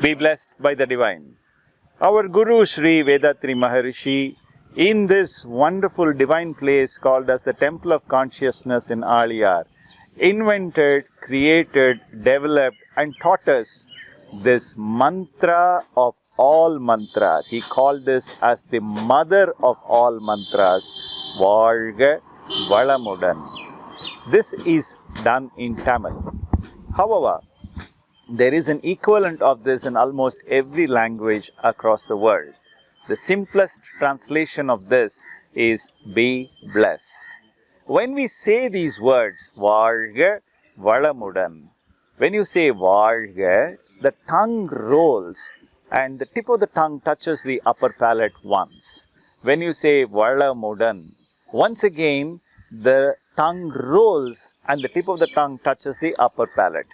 Be blessed by the divine. Our Guru Sri Vedatri Maharishi, in this wonderful divine place called as the Temple of Consciousness in Aliyar, invented, created, developed and taught us this mantra of all mantras. He called this as the mother of all mantras, Vazhga Valamudan. This is done in Tamil. However, there is an equivalent of this in almost every language across the world. The simplest translation of this is be blessed. When we say these words, Vazhga Valamudan, when you say Vazhga, the tongue rolls and the tip of the tongue touches the upper palate once. When you say Valamudan, once again the tongue rolls and the tip of the tongue touches the upper palate.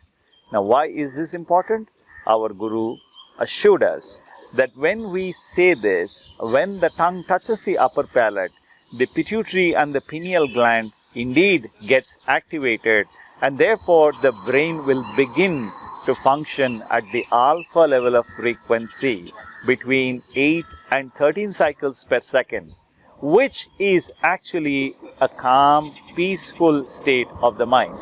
Now, why is this important? Our Guru assured us that when we say this, when the tongue touches the upper palate, the pituitary and the pineal gland indeed gets activated, and therefore the brain will begin to function at the alpha level of frequency between 8 and 13 cycles per second, which is actually a calm, peaceful state of the mind.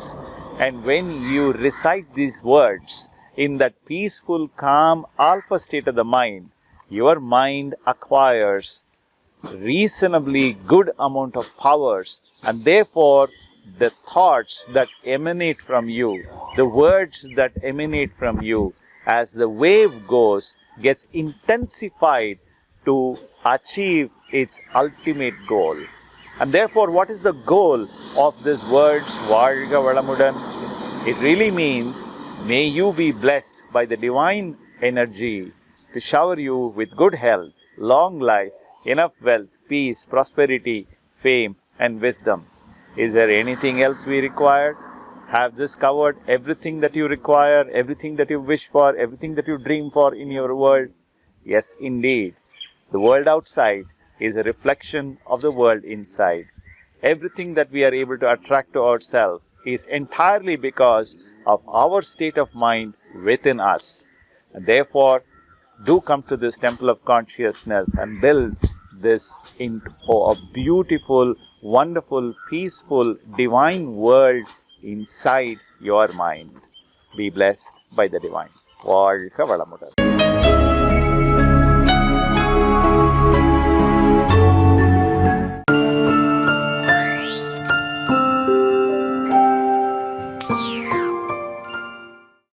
And when you recite these words in that peaceful, calm, alpha state of the mind, your mind acquires reasonably good amount of powers, and therefore the thoughts that emanate from you, the words that emanate from you, as the wave goes, gets intensified to achieve its ultimate goal. And therefore, what is the goal of these words, Vazhga Valamudan? It really means, may you be blessed by the divine energy to shower you with good health, long life, enough wealth, peace, prosperity, fame and wisdom. Is there anything else we require? Have this covered everything that you require, everything that you wish for, everything that you dream for in your world? Yes, indeed. The world outside is a reflection of the world inside. Everything that we are able to attract to ourselves is entirely because of our state of mind within us. And therefore, do come to this temple of consciousness and build this into a beautiful, wonderful, peaceful, divine world inside your mind. Be blessed by the divine. Vazhga Valamudan.